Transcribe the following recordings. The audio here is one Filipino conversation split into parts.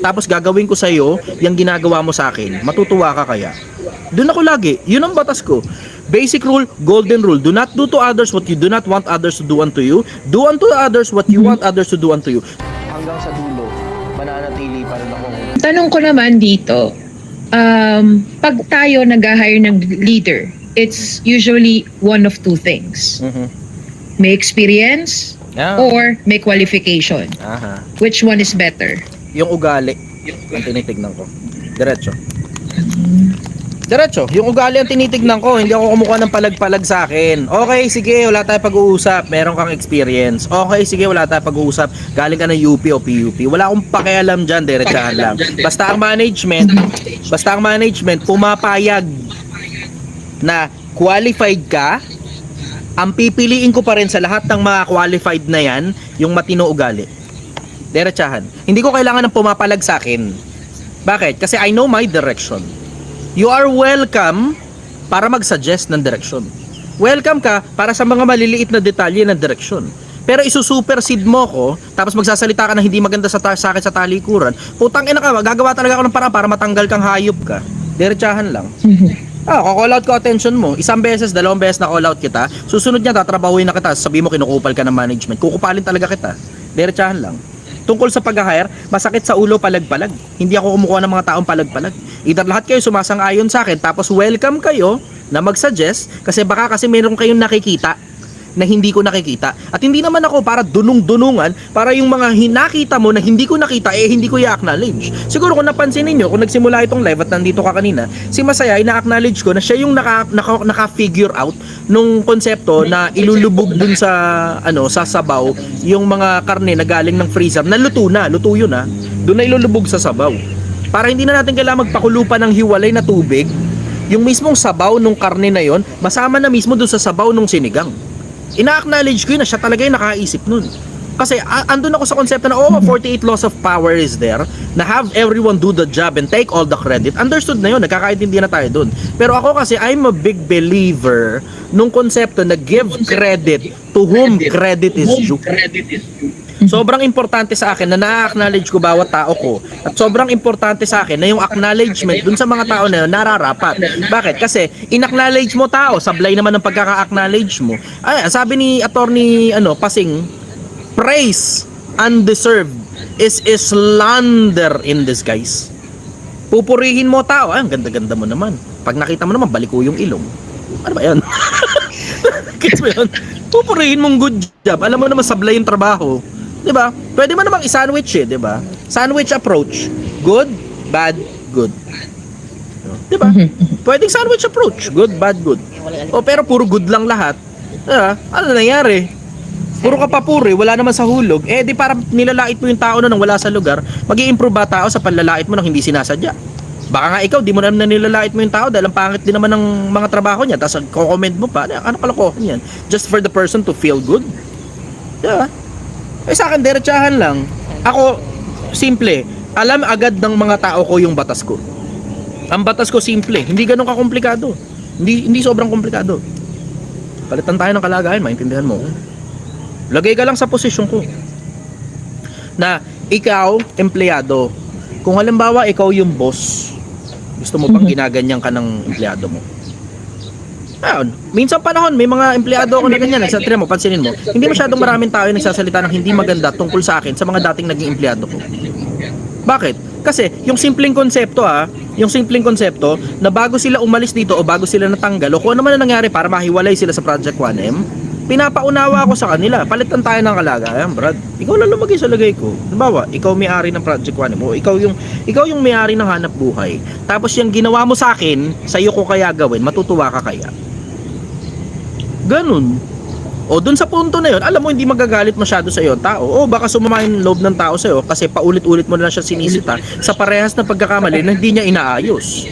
tapos gagawin ko sa'yo yung ginagawa mo sa akin, matutuwa ka kaya? Doon ako lagi, yun ang batas ko. Basic rule, golden rule, do not do to others what you do not want others to do unto you. Do unto others what you want others to do unto you. Hanggang sa dulo, mananatili pa rin ako. Tanong ko naman dito, pag tayo nag-hire ng leader, it's usually one of two things. May experience or may qualification. Which one is better? Yung ugali ang tinitignan ko. Diretso. Diretso, yung ugali ang tinitignan ko. Hindi ako kumukuha ng palag-palag sa akin. Okay, sige, wala tayong pag-uusap. Meron kang experience. Okay, sige, wala tayong pag-uusap. Galing ka ng UP o PUP. Wala akong pakialam dyan, diretsahan lang. Basta ang management pumapayag na qualified ka, ang pipiliin ko pa rin sa lahat ng mga qualified na yan, yung matino ugali. Diretsahan. Hindi ko kailangan ng pumapalag sa akin. Bakit? Kasi I know my direction. You are welcome para mag-suggest ng direction. Welcome ka para sa mga maliliit na detalye ng direction. Pero isusupersede mo ko, tapos magsasalita ka na hindi maganda sa akin sa talikuran, putang ina ka, gagawa talaga ako ng paraan para matanggal kang hayop ka. Diretsahan lang. Call out ko attention mo. Isang beses, dalawang beses na call out kita. Susunod niya, tatrabahuin na kita. Sabi mo, kinukupal ka ng management. Kukupalin talaga kita. Diretsahan lang. Tungkol sa pag-hire, masakit sa ulo palag-palag. Hindi ako kumukuha ng mga taong palag-palag. Either lahat kayo sumasang-ayon sa akin, tapos welcome kayo na mag-suggest, kasi baka kasi meron kayong nakikita na hindi ko nakikita. At hindi naman ako para dunung-dunungan, para yung mga hinakita mo na hindi ko nakita, hindi ko i-acknowledge. Siguro kung napansin niyo kung nagsimula itong live at nandito ka kanina, si Masaya, ina-acknowledge ko na siya yung naka-figure out nung konsepto na ilulubog dun sa, sa sabaw, yung mga karne na galing ng freezer, na luto yun dun na ilulubog sa sabaw. Para hindi na natin kailangan magpakulo pa ng hiwalay na tubig, yung mismong sabaw nung karne na yon, masama na mismo dun sa sabaw nung sinigang. Ina-acknowledge ko yun na siya talaga yung nakaisip nun. Kasi andun ako sa konsepto na 48 laws of power is there, na have everyone do the job and take all the credit. Understood na yun, nagkakaintindihan na tayo dun. Pero ako kasi, I'm a big believer nung konsepto na give credit to whom credit is due. Sobrang importante sa akin na na-acknowledge ko bawat tao ko. At sobrang importante sa akin na yung acknowledgement dun sa mga tao na yun nararapat. Bakit? Kasi in-acknowledge mo tao, sablay naman ng pagkaka-acknowledge mo. Sabi ni Attorney Pasing, praise undeserved is slander in disguise. Pupurihin mo tao, ang ganda-ganda mo naman. Pag nakita mo naman, baliko yung ilong. Ano ba yun? Kids mo yun? Pupurihin mong good job. Alam mo naman, sablay yung trabaho. Diba? Pwede mo namang i-sandwich diba? Sandwich approach. Good, bad, good. Diba? Pwedeng sandwich approach. Good, bad, good. Pero puro good lang lahat. Diba? Ano nangyari? Puro ka papuri, wala naman sa hulog. Di para nilalait mo yung tao na nang wala sa lugar, mag-i-improve ba tao sa panlalait mo nang hindi sinasadya? Baka nga ikaw, di mo naman nilalait mo yung tao dahil ang pangit din naman ng mga trabaho niya, tapos comment mo pa, ano kalokohan yan? Just for the person to feel good? Diba? Sa akin, diretsahan lang. Ako, simple. Alam agad ng mga tao ko yung batas ko. Ang batas ko simple. Hindi ganun kakomplikado. Hindi sobrang komplikado. Palitan tayo ng kalagayan, maintindihan mo. Lagay ka lang sa posisyon ko. Na ikaw, empleyado. Kung halimbawa, ikaw yung boss, gusto mo bang ginaganyan ka ng empleyado mo? Ayun, minsan panahon may mga empleyado ako na ganyan, nagsasalita mo, pansinin mo, hindi masyadong maraming tao yung nagsasalita ng hindi maganda tungkol sa akin sa mga dating naging empleyado ko. Bakit? Kasi yung simpleng konsepto na bago sila umalis dito o bago sila natanggal o kung ano man ang nangyari para mahiwalay sila sa Project 1M, pinapaunawa ko sa kanila, palitan tayo ng kalagayan, Brad. Ikaw lang lumagay sa lagay ko. Halimbawa, ikaw may-ari ng Project 1M o ikaw yung may-ari ng hanap buhay. Tapos yung ginawa mo sa akin, sa iyo ko kaya gawin, matutuwa ka kaya? Ganun. O dun sa punto na yun, alam mo hindi magagalit masyado sa iyo tao. O baka sumama yung loob ng tao sa iyo kasi paulit-ulit mo na lang siya sinisita sa parehas na pagkakamali na hindi niya inaayos.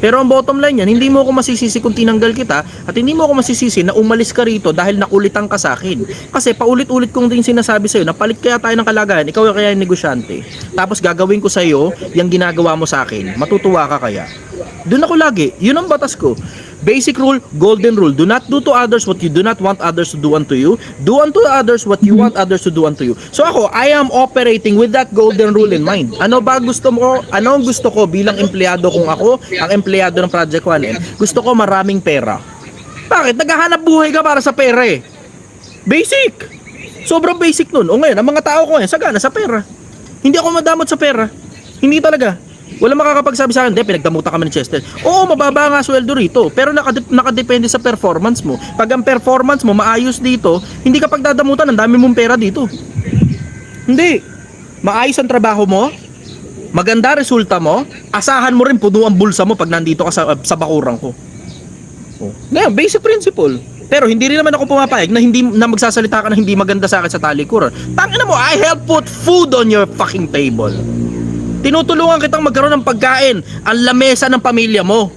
Pero ang bottom line yan, hindi mo ako masisisi kung tinanggal kita at hindi mo ako masisisi na umalis ka rito dahil nakulitan ka sa akin. Kasi paulit-ulit kong din sinasabi sa iyo na palit kaya tayo ng kalagayan, ikaw kaya yung negosyante. Tapos gagawin ko sa iyo yung ginagawa mo sa akin. Matutuwa ka kaya? Doon ako lagi. Yun ang batas ko. Basic rule, golden rule. Do not do to others what you do not want others to do unto you. Do unto others what you want others to do unto you. So ako, I am operating with that golden rule in mind. Ano ba gusto mo? Ano ang gusto ko bilang empleyado kung ako, ang empleyado ng Project 1M? Gusto ko maraming pera. Bakit? Naghahanap buhay ka para sa pera eh. Basic. Sobrang basic nun. O ngayon, ang mga tao ko ngayon, sagana sa pera. Hindi ako madamot sa pera. Hindi talaga. Wala makakapagsabi sa akin, hindi, pinagdamutan kami ni Chester. Oo, mababa nga sweldo rito, pero nakadepende sa performance mo. Pag ang performance mo maayos dito, hindi ka pagdadamutan, ang dami mong pera dito. Hindi. Maayos ang trabaho mo, maganda resulta mo, asahan mo rin puno ang bulsa mo pag nandito ka sa bakurang ko. Oh. Ngayon, basic principle. Pero hindi rin naman ako pumapayag na magsasalita ka na hindi maganda sa akin sa talikuran. Tangina mo, I help put food on your fucking table. Tinutulungan kitang magkaroon ng pagkain, ang lamesa ng pamilya mo.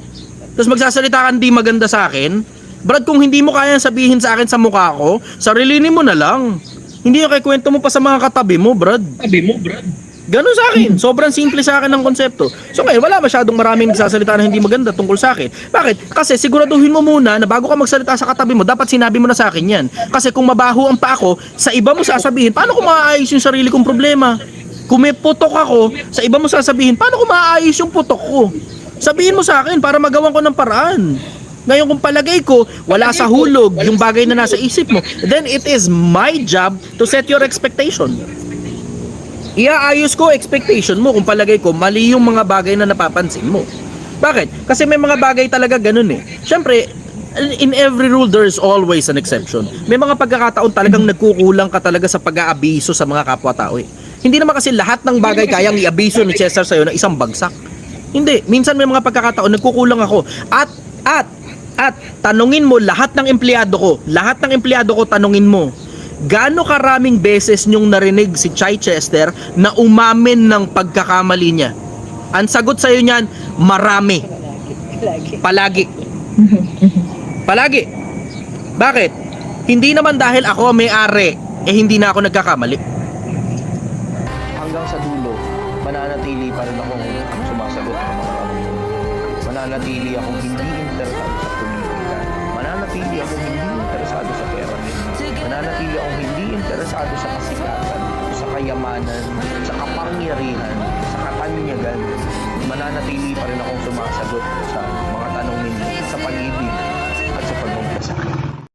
Tapos magsasalita ka hindi maganda sa akin. Brad, kung hindi mo kayang sabihin sa akin sa mukha ko, sarilinin mo na lang. Hindi yung kikwento mo pa sa mga katabi mo, Brad. Ganun sa akin. Sobrang simple sa akin ng konsepto. So ngayon, wala masyadong maraming nagsasalita na hindi maganda tungkol sa akin. Bakit? Kasi siguraduhin mo muna na bago ka magsalita sa katabi mo, dapat sinabi mo na sa akin yan. Kasi kung mabaho ang pa ako, sa iba mo sasabihin, paano ko maaayos yung sarili kong problema? Kung may putok ako, sa iba mo sasabihin, paano ko maaayos yung putok ko? Sabihin mo sa akin para magawan ko ng paraan. Ngayon kung palagay ko, wala sa hulog yung bagay na nasa isip mo, then it is my job to set your expectation. Iaayos ko expectation mo kung palagay ko mali yung mga bagay na napapansin mo. Bakit? Kasi may mga bagay talaga ganun eh. Siyempre, in every rule there is always an exception. May mga pagkakataon talagang nagkukulang ka talaga sa pag-aabiso sa mga kapwa-tao eh. Hindi naman kasi lahat ng bagay kayang i-abiso ni Cesar sa'yo na isang bagsak. Hindi. Minsan may mga pagkakataon nagkukulang ako. At tanungin mo lahat ng empleyado ko, tanungin mo. Gaano karaming beses nyong narinig si Chai Chester na umamin ng pagkakamali niya? Ang sagot sa'yo niyan, marami. Palagi. Bakit? Hindi naman dahil ako may-ari, hindi na ako nagkakamali. Hanggang sa dulo, mananatili pa rin akong sumasagot ng mga tanong. Mananatili akong hindi interesado sa politika. Mananatili akong hindi interesado sa pera. Mananatili akong hindi interesado sa kasikatan, sa kayamanan, sa kapangyarihan, sa katanyagan. Mananatili pa rin akong sumasagot sa mga tanong ninyo sa pag-ibig at sa pagmamahal sa akin.